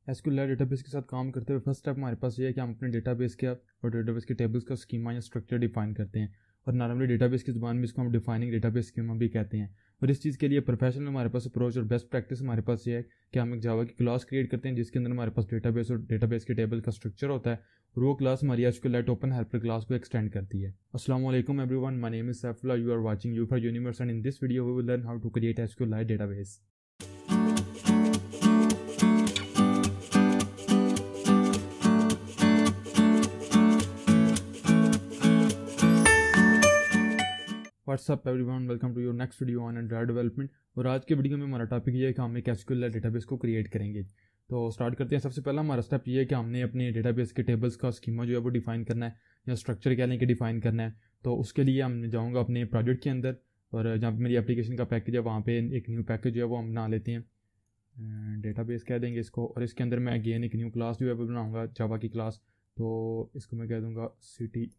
SQL database के साथ काम करते हुए फर्स्ट स्टेप हमारे पास ये है कि हम अपने डेटाबेस के और डेटाबेस के टेबल्स का स्कीमा या स्ट्रक्चर डिफाइन करते हैं। और नॉर्मली डेटाबेस की ज़ुबान में इसको हम डिफाइनिंग डेटाबेस स्कीमा भी कहते हैं। और इस चीज़ के लिए प्रोफेशनल हमारे पास अप्रोच और बेस्ट प्रैक्टिस हमारे पास ये है कि हम एक जावा की क्लास क्रिएट करते हैं जिसके अंदर हमारे पास डेटाबेस और डेटाबेस के टेबल का स्ट्रक्चर होता है और वो क्लास हमारी एसक्यूएल ओपन हेल्पर क्लास को एक्सटेंड करती है। अस्सलाम वालेकुम everyone, my name is Saifullah, you are watching you for universe and in this video we will learn how to create SQL database. What's up everyone, welcome to your next video on Android development. और आज के video में हमारा topic ये है कि हम एक एसक्यूएल डेटाबेस को क्रिएट करेंगे। तो स्टार्ट करते हैं। सबसे पहला हमारा स्टेप ये है कि हमने अपने डेटाबेस के टेबल्स का स्कीमा जो है वो डिफाइन करना है या स्ट्रक्चर कह लें कि डिफाइन करना है। तो उसके लिए हम जाऊँगा अपने प्रोजेक्ट के अंदर और जहाँ पर मेरी एप्लीकेशन का पैकेज है वहाँ पर एक न्यू पैकेज जो है वो हम बना लेते हैं, डेटाबेस कह देंगे इसको। और इसके अंदर मैं अगेन एक न्यू क्लास जो है वो बनाऊँगा, जावा की क्लास। तो इसको मैं कह दूँगा सिटी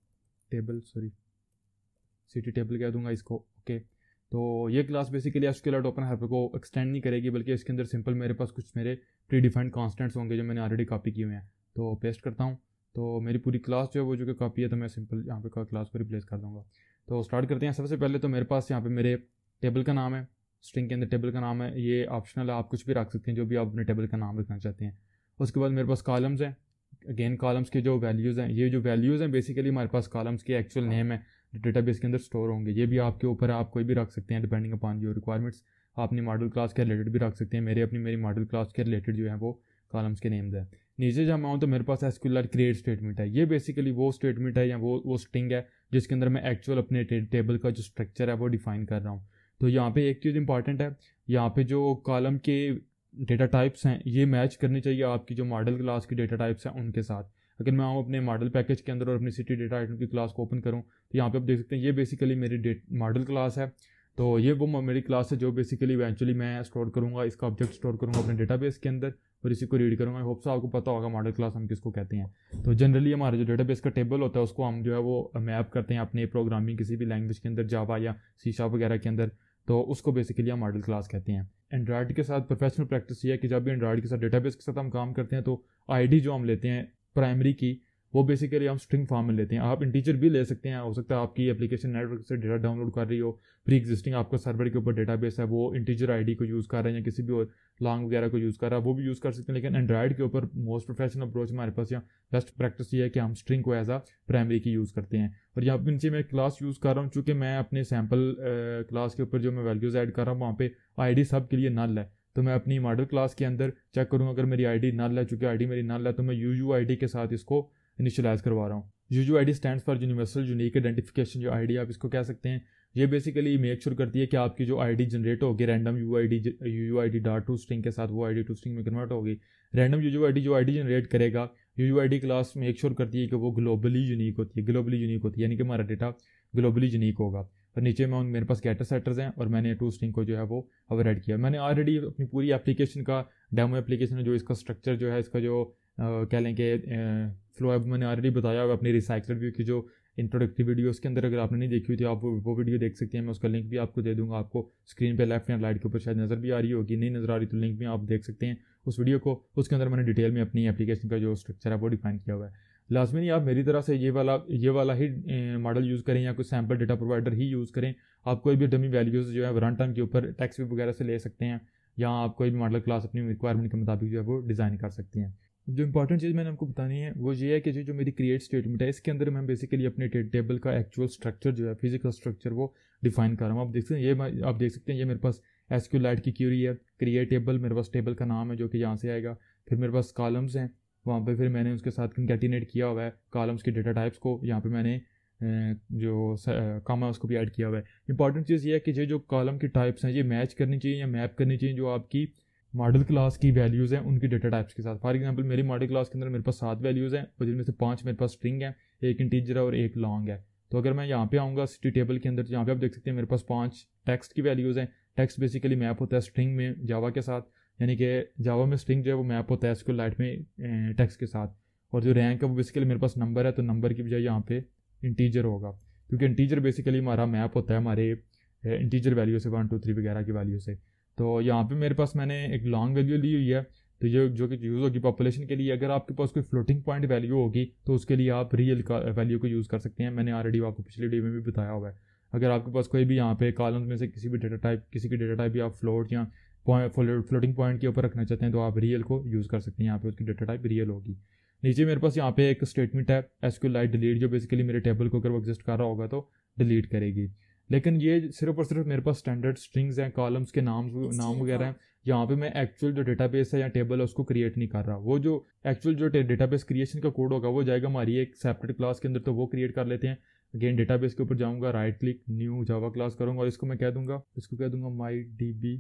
टेबल कह दूंगा इसको। ओके, तो ये class basically SQL open helper को एक्सटेंड नहीं करेगी, बल्कि इसके अंदर सिंपल मेरे पास कुछ मेरे प्री डिफाइंड कॉन्स्टेंट्स होंगे जो मैंने ऑलरेडी कॉपी किए हुए हैं। तो पेस्ट करता हूँ, तो मेरी पूरी क्लास जो है वो जो कि कॉपी है, तो मैं सिंपल यहाँ पे क्लास को रिप्लेस कर दूँगा। तो स्टार्ट करते हैं। सबसे पहले तो मेरे पास यहाँ पे मेरे टेबल का नाम है, स्ट्रिंग के अंदर टेबल का नाम है। ये ऑप्शनल है, आप कुछ भी रख सकते हैं जो भी आप अपने टेबल का नाम रखना चाहते हैं। उसके बाद मेरे पास कॉलम्स हैं। अगेन कॉलम्स के जो वैल्यूज़ हैं, ये जो वैल्यूज़ हैं बेसिकली हमारे पास कॉलम्स के एक्चुअल नेम है डेटाबेस के अंदर स्टोर होंगे। ये भी आपके ऊपर है, आप कोई भी रख सकते हैं डिपेंडिंग अपॉन योर रिक्वायरमेंट्स। आप अपनी मॉडल क्लास के रिलेटेड भी रख सकते हैं। मेरी मॉडल क्लास के रिलेटेड जो है वो कॉलम्स के नेम्स हैं। नीचे जब मैं आऊँ तो मेरे पास एसक्यूएल क्रिएट स्टेटमेंट है। ये बेसिकली वो स्टेटमेंट है या वो स्ट्रिंग है जिसके अंदर मैं एक्चुअल अपने टेबल का जो स्ट्रक्चर है वो डिफाइन कर रहा हूँ। तो यहाँ पे एक चीज़ इंपॉर्टेंट है, यहाँ पे जो कॉलम के डेटा टाइप्स हैं ये मैच करनी चाहिए आपकी जो मॉडल क्लास की डेटा टाइप्स हैं उनके साथ। अगर मैं आऊँ अपने मॉडल पैकेज के अंदर और अपनी सिटी डेटा आइटम की क्लास को ओपन करूँ तो यहाँ पे आप देख सकते हैं ये बेसिकली मेरी मॉडल क्लास है। तो ये वो मेरी क्लास है जो बेसिकली इवेंचुअली मैं स्टोर करूँगा, इसका ऑब्जेक्ट स्टोर करूँगा अपने डेटाबेस के अंदर और इसी को रीड करूँगा। आई होप सो आपको पता होगा मॉडल क्लास हम किसको कहते हैं। तो जनरली हमारा जो डेटाबेस का टेबल होता है उसको हम जो है वो मैप करते हैं अपने प्रोग्रामिंग किसी भी लैंग्वेज के अंदर, जावा या C# वगैरह के अंदर। तो उसको बेसिकली हम मॉडल क्लास कहते हैं। एंड्रॉइड के साथ प्रोफेशनल प्रैक्टिस ये है कि जब भी एंड्रॉइड के साथ डेटाबेस के साथ हम काम करते हैं तो आईडी जो हम लेते हैं प्राइमरी की वो बेसिकली हम स्ट्रिंग फॉर्म में लेते हैं। आप इंटीजर भी ले सकते हैं, हो सकता है आपकी एप्लीकेशन नेटवर्क से डेटा डाउनलोड कर रही हो, प्री एग्जिस्टिंग आपका सर्वर के ऊपर डेटाबेस है वो इंटीजर आईडी को यूज़ कर रहा है या किसी भी और लॉन्ग वगैरह को यूज़ कर रहा है, वो भी यूज़ कर सकते हैं। लेकिन एंड्रॉइड के ऊपर मोस्ट प्रोफेशनल अप्रोच हमारे पास या बेस्ट प्रैक्टिस ये है कि हम स्ट्रिंग को एज आ प्राइमरी की यूज़ करते हैं। और यहाँ पर नीचे मैं क्लास यूज़ कर रहा हूँ, चूँकि मैं अपने सैम्पल क्लास के ऊपर जो मैं वैल्यूज़ ऐड कर रहा हूँ वहाँ पे आईडी सब के लिए नल है। तो मैं अपनी मॉडल क्लास के अंदर चेक करूँगा अगर मेरी आईडी नल है, चूँकि आईडी मेरी नल है तो मैं UUID के साथ इसको इनिशियलाइज करवा रहा हूँ। UUID stands for universal unique identification, जो आईडी आप इसको कह सकते हैं। ये बेसिकली मेक श्योर करती है कि आपकी जो आईडी जनरेट होगी रैंडम UUID.toString के साथ वो आईडी toString में कन्वर्ट होगी। रैंडम UUID जो आईडी जनरेट करेगा UUID क्लास मेक श्योर करती है कि वो ग्लोबली यूनिक होती है, यानी कि हमारा डेटा ग्लोबली यूनिक होगा। और नीचे में मेरे पास गेटर सेटर्स हैं और मैंने toString को जो है वो ओवरराइड किया। मैंने ऑलरेडी अपनी पूरी एप्लीकेशन का डेमो एप्लीकेशन जो इसका स्ट्रक्चर जो है, इसका जो कह लें कि फ्लो है, मैंने ऑलरेडी बताया होगा अपनी रिसाइकलर व्यू की जो इंट्रोडक्टरी वीडियो उसके अंदर। अगर आपने नहीं देखी हुई तो आप वो वीडियो देख सकते हैं। मैं उसका लिंक भी आपको दे दूंगा, आपको स्क्रीन पे लेफ्ट हैंड लाइट के ऊपर शायद नज़र भी आ रही होगी, नहीं नज़र आ रही तो लिंक भी आप देख सकते हैं उस वीडियो को। उसके अंदर मैंने डिटेल में अपनी एप्लीकेशन का जो स्ट्रक्चर है वो डिफाइन किया हुआ है। लाजमी नहीं आप मेरी तरह से ये वाला ही मॉडल यूज़ करें या कोई सैम्पल डेटा प्रोवाइडर ही यूज़ करें। आप कोई भी डमी वैल्यूज़ जो है रन टाइम के ऊपर टेक्स्ट वगैरह से ले सकते हैं या आप कोई भी मॉडल क्लास अपनी रिक्वायरमेंट के मुताबिक जो है वो डिज़ाइन कर सकते हैं। जो इंपॉर्टेंट चीज़ मैंने आपको बतानी है वो ये है कि जो मेरी क्रिएट स्टेटमेंट है इसके अंदर मैं बेसिकली अपने टेबल का एक्चुअल स्ट्रक्चर जो है, फिजिकल स्ट्रक्चर वो डिफाइन कर रहा हूँ। आप देख सकते हैं ये मेरे पास एसक्यूएल की क्यूरी है, क्रिएट टेबल, मेरे पास टेबल का नाम है जो कि यहाँ से आएगा। फिर मेरे पास कॉलम्स हैं, वहाँ पे फिर मैंने उसके साथ कंकैटिनेट किया हुआ है कॉलम्स के डेटा टाइप्स को। यहाँ पे मैंने जो कॉमा उसको भी ऐड किया हुआ है। इंपॉर्टेंट चीज़ ये है कि जो कॉलम की टाइप्स हैं ये मैच करनी चाहिए या मैप करनी चाहिए जो आपकी मॉडल क्लास की वैल्यूज़ हैं उनकी डेटा टाइप्स के साथ। फॉर एग्जांपल मेरी मॉडल क्लास के अंदर मेरे पास 7 वैल्यूज़ हैं और जिनमें से 5 मेरे पास स्ट्रिंग है, एक इंटीजर है और एक लॉन्ग है। तो अगर मैं यहाँ पे आऊँगा सिटी टेबल के अंदर, यहाँ पे आप देख सकते हैं मेरे पास 5 टेक्स्ट की वैल्यूज़ हैं। टेक्स्ट बेसिकली मैप होता है स्ट्रिंग में जावा के साथ, यानी कि जावा में स्ट्रिंग जो है वो मैप होता है एसक्यूएल में टेक्स्ट के साथ। और जो रैंक है वो बेसिकली मेरे पास नंबर है, तो नंबर की बजाय यहाँ पे इंटीजर होगा, क्योंकि इंटीजर बेसिकली हमारा मैप होता है हमारे इंटीजर वैल्यू से 1 2 3 वगैरह की वैल्यू से। तो यहाँ पे मेरे पास मैंने एक लॉन्ग वैल्यू ली हुई है तो ये जो कि यूज़ होगी पॉपुलेशन के लिए। अगर आपके पास कोई फ्लोटिंग पॉइंट वैल्यू होगी तो उसके लिए आप रियल का वैल्यू को यूज़ कर सकते हैं। मैंने ऑलरेडी आपको पिछली वीडियो में भी बताया हुआ है। अगर आपके पास कोई भी यहाँ पे कॉलम्स में से किसी की डेटा टाइप या फ्लोट या फ्लोटिंग पॉइंट के ऊपर रखना चाहते हैं तो आप रियल को यूज़ कर सकते हैं। यहाँ पे उसकी डेटा टाइप रियल होगी। नीचे मेरे पास यहाँ पे एक स्टेटमेंट है SQLite डिलीट, जो बेसिकली मेरे टेबल को अगर वो एग्जिस्ट कर रहा होगा तो डिलीट करेगी। लेकिन ये सिर्फ और सिर्फ मेरे पास स्टैंडर्ड स्ट्रिंग्स हैं, कॉलम्स के नाम वगैरह हैं। यहाँ पे मैं एक्चुअल जो डेटाबेस है या टेबल है उसको क्रिएट नहीं कर रहा। वो जो एक्चुअल जो डेटाबेस क्रिएशन का कोड होगा वो जाएगा हमारी एक सेपरेट क्लास के अंदर, तो वो क्रिएट कर लेते हैं। अगेन डेटाबेस के ऊपर जाऊँगा, right click, new Java class करूँगा और इसको कह दूँगा माई DB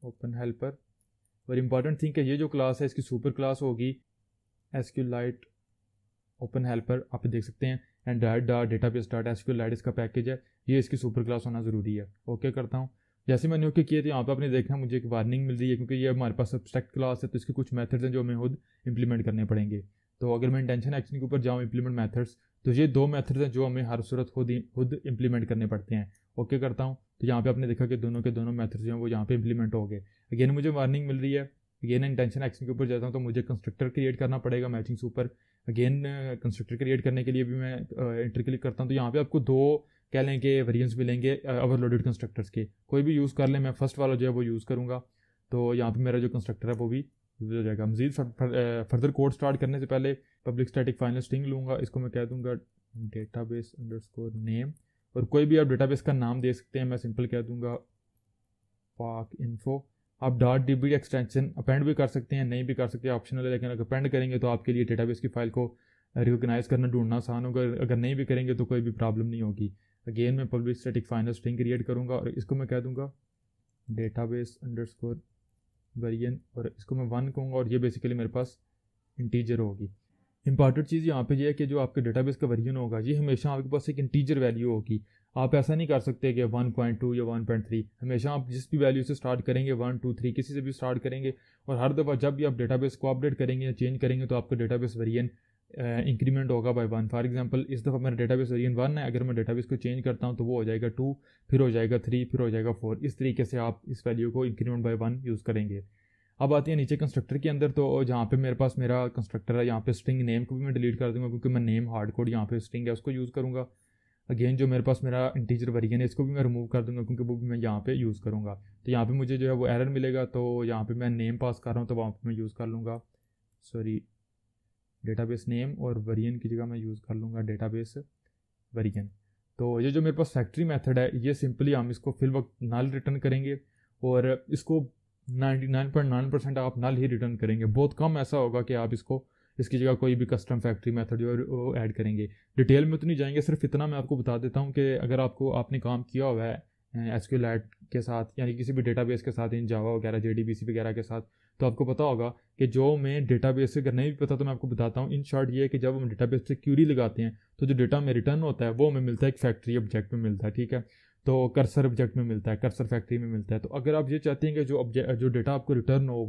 ओपन हेल्पर। और इंपॉर्टेंट थिंग है ये जो क्लास है इसकी सुपर क्लास होगी SQLite ओपन हेल्पर, आप देख सकते हैं। एंड database.SQLite इसका पैकेज है, ये इसकी सुपर क्लास होना ज़रूरी है। ओके करता हूँ। जैसे मैंने ओके किया तो यहाँ पे आपने देखा मुझे एक वार्निंग मिल रही है, क्योंकि ये हमारे पास सब्सट्रैक्ट क्लास है तो इसके कुछ मेथड्स हैं जो हमें खुद इंप्लीमेंट करने पड़ेंगे। तो अगर मैं इंटेंशन एक्शन के ऊपर जाऊँ इम्प्लीमेंट मेथड्स, तो ये 2 मेथड्स हैं जो हमें हर सूरत खुद इंप्लीमेंट करने पड़ते हैं। ओके करता हूँ। तो यहाँ पे आपने देखा कि दोनों के दोनों मेथड्स जो हैं वो यहाँ पे इंप्लीमेंट हो गए। अगेन मुझे वार्निंग मिल रही है। अगेन इंटेंशन एक्शन के ऊपर जाता हूँ तो मुझे कंस्ट्रक्टर क्रिएट करना पड़ेगा matching super. Again constructor create करने के लिए भी मैं एंटर क्लिक करता हूँ तो यहाँ पे आपको 2 कह लें कि वेरिएंट्स मिलेंगे ओवरलोडेड कंस्ट्रक्टर्स के। कोई भी यूज़ कर लें, मैं फर्स्ट वाला जो है वो यूज़ करूँगा। तो यहाँ पे मेरा जो कंस्ट्रक्टर है वो भी यूज़ हो जाएगा। मज़ीद फर्दर कोड स्टार्ट करने से पहले पब्लिक स्टैटिक फाइनल स्ट्रिंग लूँगा। इसको मैं कह दूँगा database_name, और कोई भी आप डेटाबेस का नाम दे सकते हैं। मैं सिंपल कह दूँगा PARC_info। आप .db एक्सटेंशन अपेंड भी कर सकते हैं, नहीं भी कर सकते, ऑप्शनल है। लेकिन अगर अपेंड करेंगे तो आपके लिए डेटाबेस की फाइल को रिकॉग्नाइज करना ढूंढना आसान होगा। अगर नहीं भी करेंगे तो कोई भी प्रॉब्लम नहीं होगी। अगेन मैं public static final string create करूँगा और इसको मैं कह दूँगा database_variant, और इसको मैं 1 कहूँगा और ये बेसिकली मेरे पास इंटीजर होगी। इंपॉर्टेंट चीज़ यहाँ पे ये है कि जो आपके डेटाबेस का वर्जन होगा ये हमेशा आपके पास एक इंटीजर वैल्यू होगी। आप ऐसा नहीं कर सकते कि 1.2 या 1.3, हमेशा आप जिस भी वैल्यू से स्टार्ट करेंगे 1, 2, 3 किसी से भी स्टार्ट करेंगे। और हर दफ़ा जब भी आप डेटाबेस को अपडेट करेंगे या चेंज करेंगे तो आपका डेटाबेस वर्जन इंक्रीमेंट होगा बाय 1। फॉर एग्जांपल इस दफ़ा मेरा डेटाबेस वर्जन 1 है, अगर मैं डेटाबेस को चेंज करता हूँ तो वो हो जाएगा 2, फिर हो जाएगा 3, फिर हो जाएगा 4। इस तरीके से आप इस वैल्यू को इंक्रीमेंट बाय 1 यूज़ करेंगे। अब आती है नीचे कंस्ट्रक्टर के अंदर, तो जहाँ पे मेरे पास मेरा कंस्ट्रक्टर है यहाँ पे स्ट्रिंग नेम को भी मैं डिलीट कर दूँगा, क्योंकि मैं नेम हार्ड कोड यहाँ पे स्ट्रिंग है उसको यूज़ करूँगा। अगेन जो मेरे पास मेरा इंटीजर वर्जन है इसको भी मैं रिमूव कर दूँगा, क्योंकि वो भी मैं यहाँ पे यूज़ करूँगा। तो यहाँ पे मुझे जो है वो एरर मिलेगा, तो यहाँ पे मैं नेम पास कर रहा हूँ तो वहाँ पर मैं यूज़ कर लूँगा डेटाबेस नेम, और वर्जन की जगह मैं यूज़ कर लूँगा डेटाबेस वर्जन। तो ये जो मेरे पास फैक्ट्री मेथड है ये सिंपली हम इसको फिल वक्त नल रिटर्न करेंगे, और इसको 99.9% आप नल ही रिटर्न करेंगे। बहुत कम ऐसा होगा कि आप इसकी जगह कोई भी कस्टम फैक्ट्री मेथड जो है वो ऐड करेंगे। डिटेल में तो नहीं जाएंगे, सिर्फ इतना मैं आपको बता देता हूँ कि अगर आपने काम किया हुआ है SQLite के साथ, यानी किसी भी डेटाबेस के साथ, इन जावा वगैरह JDBC वगैरह के साथ, तो आपको पता होगा कि जो मैं डेटाबेस से अगर नहीं भी पता तो मैं आपको बताता हूँ। इन शॉर्ट ये है कि जब हम डेटाबेस से क्यूरी लगाते हैं तो जो डेटा में रिटर्न होता है वो हमें मिलता है एक फैक्ट्री ऑब्जेक्ट में मिलता है, ठीक है। तो कर्सर ऑब्जेक्ट में मिलता है, कर्सर फैक्ट्री में मिलता है। तो अगर आप ये चाहते हैं कि जो डेटा आपको रिटर्न हो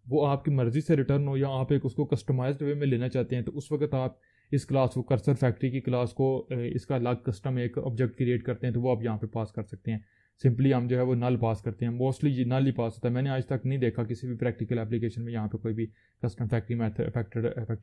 वो आपकी मर्ज़ी से रिटर्न हो, या आप एक उसको कस्टमाइज्ड वे में लेना चाहते हैं, तो उस वक्त आप इस क्लास को कर्सर फैक्ट्री की क्लास को इसका अलग कस्टम एक ऑब्जेक्ट क्रिएट करते हैं, तो वो आप यहाँ पे पास कर सकते हैं। सिंपली हम जो है वो नल पास करते हैं, मोस्टली नल ही पास होता है। मैंने आज तक नहीं देखा किसी भी प्रैक्टिकल एप्लीकेशन में यहाँ पे कोई भी कस्टम फैक्ट्री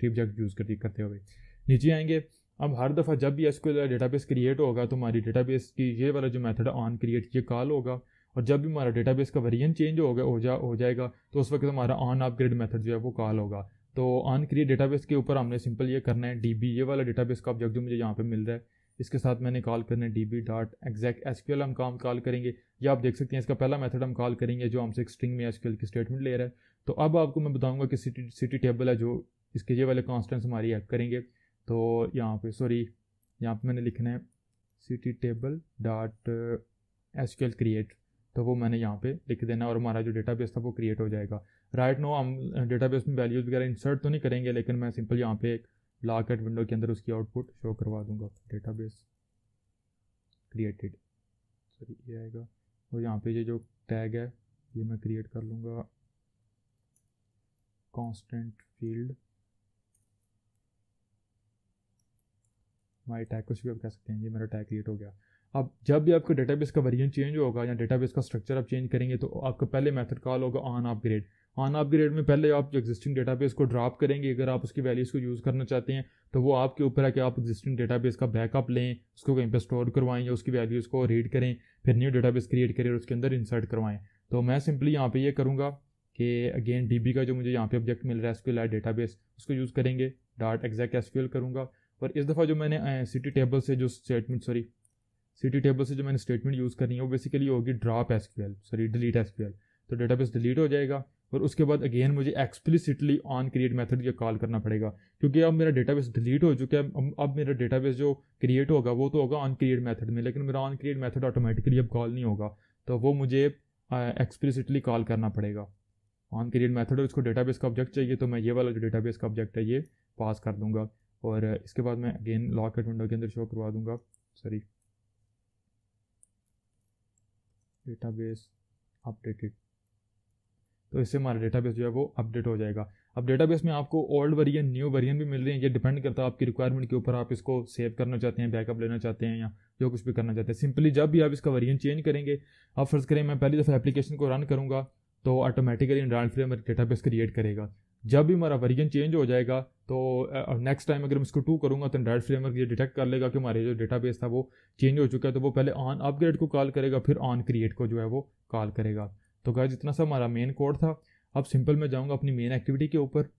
ऑब्जेक्ट यूज़ करते हुए। नीचे आएंगे। अब हर दफ़ा जब भी SQL डेटाबेस क्रिएट होगा तो हमारी डेटाबेस की ये वाला जो मेथड ऑन क्रिएट ये कॉल होगा, और जब भी हमारा डेटाबेस का वर्जन चेंज हो जाएगा तो उस वक्त हमारा ऑन अपग्रेड मेथड जो है वो कॉल होगा। तो ऑन क्रिएट डेटाबेस के ऊपर हमने सिंपल ये करना है DB, ये वाला डेटाबेस का ऑब्जेक्ट जो मुझे यहाँ पे मिल रहा है इसके साथ मैंने कॉल करना है DB.execSQL हम कॉल करेंगे। या आप देख सकते हैं इसका पहला मेथड हम कॉल करेंगे जो हमसे एक स्ट्रिंग में SQL की स्टेटमेंट ले रहा है। तो अब आपको मैं बताऊँगा कि सिटी टेबल है जो इसके ये वाले कॉन्स्टेंट्स हमारी हेल्प करेंगे। तो यहाँ पे मैंने लिखना है citytable.SQL क्रिएट, तो वो मैंने यहाँ पे लिख देना और हमारा जो डेटाबेस था वो क्रिएट हो जाएगा। राइट नो हम डेटाबेस में वैल्यूज़ वगैरह इंसर्ट तो नहीं करेंगे, लेकिन मैं सिंपल यहाँ पे एक ब्लॉकआउट विंडो के अंदर उसकी आउटपुट शो करवा दूंगा। डेटाबेस क्रिएटेड ये आएगा, और यहाँ पे ये जो टैग है ये मैं क्रिएट कर लूँगा कांस्टेंट फील्ड माई टैग, कुछ भी आप कह सकते हैं। ये मेरा टैग क्रिएट हो गया। अब जब भी आपका डेटाबेस का वर्जन चेंज होगा या डेटाबेस का स्ट्रक्चर आप चेंज करेंगे तो आपका पहले मेथड कॉल होगा ऑन अपग्रेड, ऑन अपग्रेड में पहले आप जो एग्जिस्टिंग डेटाबेस को ड्रॉप करेंगे, अगर आप उसकी वैल्यूज़ को यूज़ करना चाहते हैं तो वो आपके ऊपर है कि आप एग्जिस्टिंग डेटाबेस का बैकअप लें, उसको कहीं पर स्टोर करवाएं या उसकी वैल्यूज़ को रीड करें, फिर न्यू डेटाबेस क्रिएट करें और उसके अंदर इंसर्ट करवाएं। तो मैं सिंपली यहाँ पे ये करूँगा कि अगेन डीबी का जो मुझे यहाँ पे ऑब्जेक्ट मिल रहा है एसक्यूएल डेटाबेस, उसको यूज़ करेंगे, डॉट एग्जैक्ट एसक्यूएल करूँगा। और इस दफ़ा जो मैंने सिटी टेबल से जो मैंने स्टेटमेंट यूज़ करनी है वो बेसिकली होगी ड्रॉप एसक्यूएल, डिलीट एसक्यूएल। तो डेटाबेस डिलीट हो जाएगा और उसके बाद अगेन मुझे एक्सप्लिसिटली ऑन क्रिएट मेथड ये कॉल करना पड़ेगा, क्योंकि अब मेरा डेटाबेस डिलीट हो चुका है। अब मेरा डेटाबेस जो क्रिएट होगा वो तो होगा ऑन क्रिएट मेथड में, लेकिन मेरा ऑन क्रिएट मेथड ऑटोमेटिकली अब कॉल नहीं होगा, तो वो मुझे एक्सप्लिसिटली कॉल करना पड़ेगा ऑन क्रिएट मेथड। और इसको डेटाबेस का ऑब्जेक्ट चाहिए तो मैं ये वाला जो डेटाबेस का ऑब्जेक्ट है ये पास कर दूंगा। और इसके बाद मैं अगेन लॉकआउट विंडो के अंदर शो करवा दूंगा, डेटाबेस अपडेटेड। तो इससे हमारा डेटाबेस जो है वो अपडेट हो जाएगा। अब डेटाबेस में आपको ओल्ड वर्जन न्यू वर्जन भी मिल रहे हैं, ये डिपेंड करता है आपकी रिक्वायरमेंट के ऊपर, आप इसको सेव करना चाहते हैं, बैकअप लेना चाहते हैं या जो कुछ भी करना चाहते हैं। सिंपली जब भी आप इसका वर्जन चेंज करेंगे, आप फर्ज करें मैं पहली दफ़ा एप्लीकेशन को रन करूँगा तो automatically Android framework database create करेगा। जब भी हमारा वर्जन चेंज हो जाएगा तो नेक्स्ट टाइम अगर मैं इसको 2 करूँगा तो एंड्रॉइड फ्रेमवर्क ये डिटेक्ट कर लेगा कि हमारे जो डेटाबेस था वो चेंज हो चुका है, तो वो पहले ऑन अपग्रेड को कॉल करेगा, फिर ऑन क्रिएट को जो है वो कॉल करेगा। तो गाइस इतना सा हमारा मेन कोड था। अब सिंपल मैं जाऊँगा अपनी मेन एक्टिविटी के ऊपर।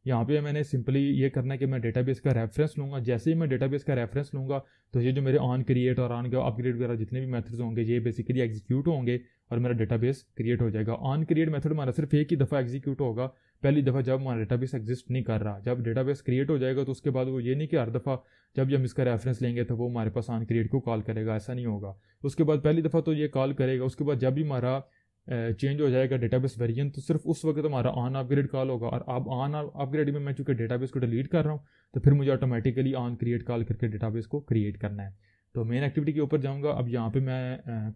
यहाँ पे मैंने सिंपली ये करना है कि मैं डेटाबेस का रेफरेंस लूँगा। जैसे ही मैं डेटाबेस का रेफरेंस लूँगा तो ये जो मेरे ऑन क्रिएट और ऑन अपग्रेड वगैरह जितने भी मेथड्स होंगे ये बेसिकली एग्जीक्यूट होंगे और मेरा डेटाबेस क्रिएट हो जाएगा। ऑन क्रिएट मेथड हमारा सिर्फ एक ही दफ़ा एग्जीक्यूट होगा, पहली दफ़ा जब हमारा डेटाबेस एग्जिस्ट नहीं कर रहा। जब डेटाबेस क्रिएट हो जाएगा तो उसके बाद वो ये नहीं कि हर दफ़ा जब हम इसका रेफरेंस लेंगे तो वो हमारे पास ऑन क्रिएट को कॉल करेगा, ऐसा नहीं होगा। उसके बाद पहली दफ़ा तो ये कॉल करेगा, उसके बाद जब भी हमारा चेंज हो जाएगा डेटाबेस वेरिएंट तो सिर्फ उस वक्त हमारा ऑन अपग्रेड कॉल होगा। और अब ऑन अपग्रेड में मैं चूँकि डेटाबेस को डिलीट कर रहा हूँ तो फिर मुझे ऑटोमेटिकली ऑन क्रिएट कॉल करके डेटाबेस को क्रिएट करना है। तो मेन एक्टिविटी के ऊपर जाऊँगा। अब यहाँ पे मैं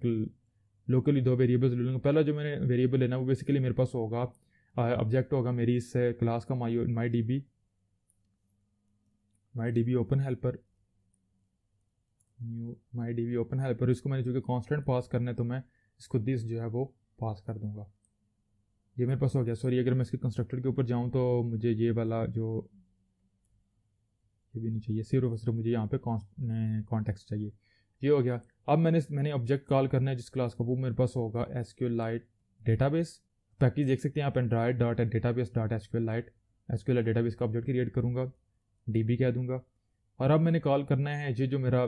लोकली 2 वेरिएबल्स ले लूँगा। पहला जो मैंने वेरिएबल लेना है वो बेसिकली मेरे पास होगा ऑब्जेक्ट होगा मेरी इस क्लास का माई D be open helper, knew my D be open helper. इसको मैंने चूँकि कॉन्स्टेंट पास करना है तो मैं इसको दिस जो है वो पास कर दूंगा। ये मेरे पास हो गया। सॉरी, अगर मैं इसके कंस्ट्रक्टर के ऊपर जाऊं तो मुझे ये वाला जो ये भी नहीं चाहिए, सिर्फ मुझे यहाँ पे कॉन्टेक्स्ट चाहिए। ये हो गया। अब मैंने ऑब्जेक्ट कॉल करना है जिस क्लास का, वो मेरे पास होगा एसक्यूएलाइट डेटाबेस पैकेज। देख सकते हैं आप android dot database dot SQLite database का ऑब्जेक्ट क्रिएट करूँगा, डीबी कह दूँगा। और अब मैंने कॉल करना है ये जो मेरा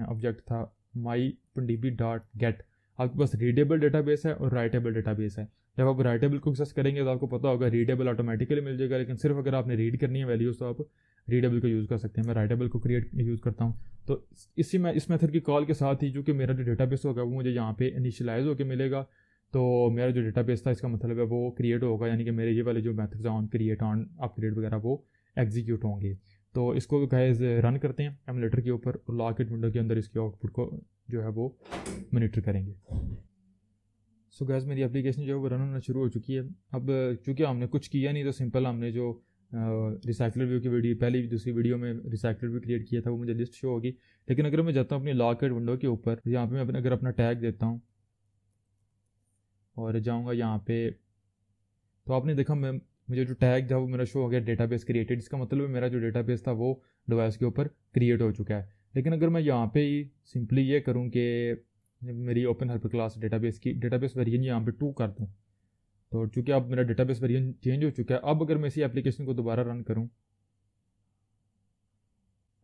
ऑब्जेक्ट था माई डी डॉट गेट। आपके पास रीडेबल डेटाबेस है और राइटेबल डेटाबेस है। जब आप राइटेबल को एक्सेस करेंगे तो आपको पता होगा रीडेबल ऑटोमेटिकली मिल जाएगा, लेकिन सिर्फ अगर आपने रीड करनी है वैल्यूज़ तो आप रीडेबल को यूज़ कर सकते हैं। मैं राइटेबल को यूज़ करता हूँ। तो इस मेथड की कॉल के साथ ही जो कि मेरा जो डेटाबेस होगा वो मुझे यहाँ पे इनिशियलाइज होकर मिलेगा। तो मेरा जो डेटाबेस था इसका मतलब है वो क्रिएट होगा, यानी कि मेरे ये वाले जो methods on create on upgrade वगैरह वो एग्जीक्यूट होंगे। तो इसको गाइस रन करते हैं एमुलेटर के ऊपर और लॉकआउट विंडो के अंदर इसके आउटपुट को जो है वो मॉनिटर करेंगे। सो गाइस मेरी एप्लीकेशन जो है वो रन होना शुरू हो चुकी है। अब चूँकि हमने कुछ किया नहीं तो सिंपल हमने जो रिसाइकलर व्यू की वीडियो पहली दूसरी वीडियो में रिसाइकलर व्यू क्रिएट किया था वो मुझे लिस्ट शो होगी। लेकिन अगर मैं जाता हूँ अपनी लॉकआउट विंडो के ऊपर, यहाँ पे मैं अगर अपना टैग देता हूँ और जाऊँगा यहाँ पे, तो आपने देखा मुझे जो टैग था वो मेरा शो हो गया डेटाबेस क्रिएटेड। इसका मतलब मेरा जो डेटाबेस था वो डिवाइस के ऊपर क्रिएट हो चुका है। लेकिन अगर मैं यहाँ पे ही सिंपली ये करूँ कि मेरी open helper class database variant यहाँ पे 2 कर दूँ, तो चूँकि अब मेरा डेटाबेस वेरिएंट चेंज हो चुका है। अब अगर मैं इसी एप्लीकेशन को दोबारा रन करूँ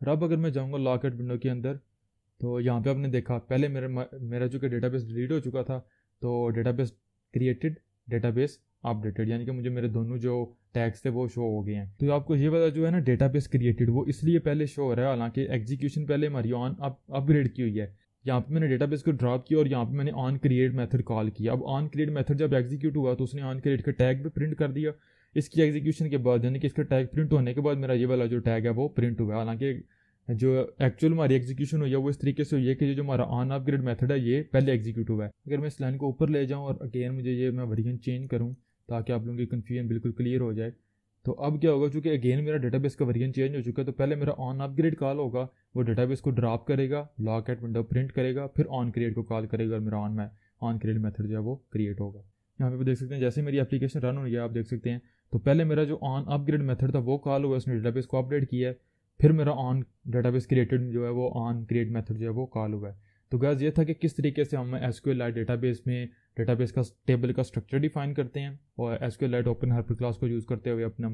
और अब अगर मैं जाऊँगा लॉकआउट विंडो के अंदर, तो यहाँ पे आपने देखा पहले मेरा जो कि डेटाबेस डिलीट हो चुका था, तो डेटाबेस क्रिएटेड डेटाबेस अपडेटेड, यानी कि मुझे मेरे दोनों जो टैग्स थे वो शो हो गए हैं। तो आपको ये पता जो है ना डेटाबेस क्रिएटेड वो इसलिए पहले शो हो रहा है, हालांकि एग्जीक्यूशन पहले हमारी ऑन अपग्रेड की हुई है। यहाँ पे मैंने डेटाबेस को ड्रॉप किया और यहाँ पे मैंने ऑन क्रिएट मेथड कॉल किया। अब ऑन क्रिएट मेथड जब एग्जीक्यूट हुआ तो उसने ऑन क्रिएट का टैग भी प्रिंट कर दिया इसकी एग्जीक्यूशन के बाद, यानी कि इसका टैग प्रिंट होने के बाद मेरा ये वाला जो टैग है वो प्रिंट हुआ। हालांकि जो एक्चुअल हमारी एग्जीक्यूशन हुई है वो इस तरीके से हुई है कि जो हमारा ऑन अपग्रेड मेथड है ये पहले एग्जीक्यूट हुआ है। अगर मैं इस लाइन को ऊपर ले जाऊँ और अगेन मुझे ये मैं वर्जन चेंज करूँ ताकि आप लोगों की कन्फ्यूजन बिल्कुल क्लियर हो जाए, तो अब क्या होगा, चूँकि अगेन मेरा डेटाबेस का वर्जन चेंज हो चुका है, तो पहले मेरा ऑन अपग्रेड कॉल होगा, वो डेटाबेस को ड्रॉप करेगा, लॉकआउट विंडो प्रिंट करेगा, फिर ऑन क्रिएट को कॉल करेगा और मेरा ऑन क्रिएट मेथड जो है वो क्रिएट होगा। यहाँ पे देख सकते हैं जैसे मेरी एप्लीकेशन रन हो गया, आप देख सकते हैं तो पहले मेरा जो ऑन अपग्रेड मेथड था वो कॉल हुआ, उसने डेटाबेस को अपडेट किया है, फिर मेरा ऑन डेटाबेस क्रिएटेड जो है वो ऑन क्रिएट मेथड जो है वो कॉल हुआ है। तो गाइस ये था कि किस तरीके से हम SQLite डेटाबेस में डेटाबेस का टेबल का स्ट्रक्चर डिफाइन करते हैं और SQLite ओपन हेल्पर क्लास को यूज़ करते हुए अपना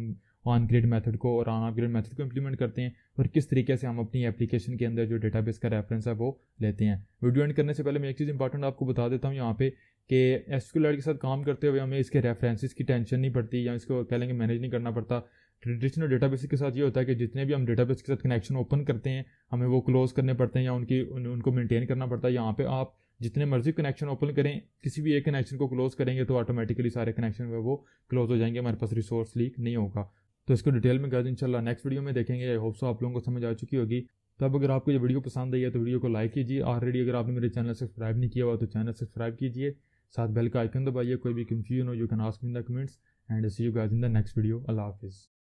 ऑन क्रिएट मेथड को और ऑन अपग्रेड मेथड को इंप्लीमेंट करते हैं, और किस तरीके से हम अपनी एप्लीकेशन के अंदर जो डेटाबेस का रेफरेंस है वो लेते हैं। वीडियो एंड करने से पहले मैं एक चीज़ इंपॉर्टेंट आपको बता देता हूँ यहाँ पे कि SQLite के साथ काम करते हुए हमें इसके रेफरेंसेस की टेंशन नहीं पड़ती या इसको कह लेंगे मैनेज नहीं करना पड़ता। ट्रेडिशनल डेटाबेस के साथ ये होता है कि जितने भी हम डेटाबेस के साथ कनेक्शन ओपन करते हैं हमें वो क्लोज करने पड़ते हैं या उनको मेंटेन करना पड़ता है। यहाँ पे आप जितने मर्जी कनेक्शन ओपन करें, किसी भी एक कनेक्शन को क्लोज करेंगे तो ऑटोमेटिकली सारे कनेक्शन वो क्लोज हो जाएंगे, हमारे पास रिसोर्स लीक नहीं होगा। तो इसको डिटेल में गाइस इंशाल्लाह नेक्स्ट वीडियो में देखेंगे। आई होप सो आप लोगों को समझ आ चुकी होगी। तो अब अगर आपको ये वीडियो पसंद आई है तो वीडियो को लाइक कीजिए, ऑलरेडी अगर आपने मेरे चैनल सब्सक्राइब नहीं किया हुआ तो चैनल सब्सक्राइब कीजिए, साथ बेल का आइकन दबाइए। कोई भी कंफ्यूजन हो you can ask me in the comments and see you guys in the next video. अल्लाह हाफिज़।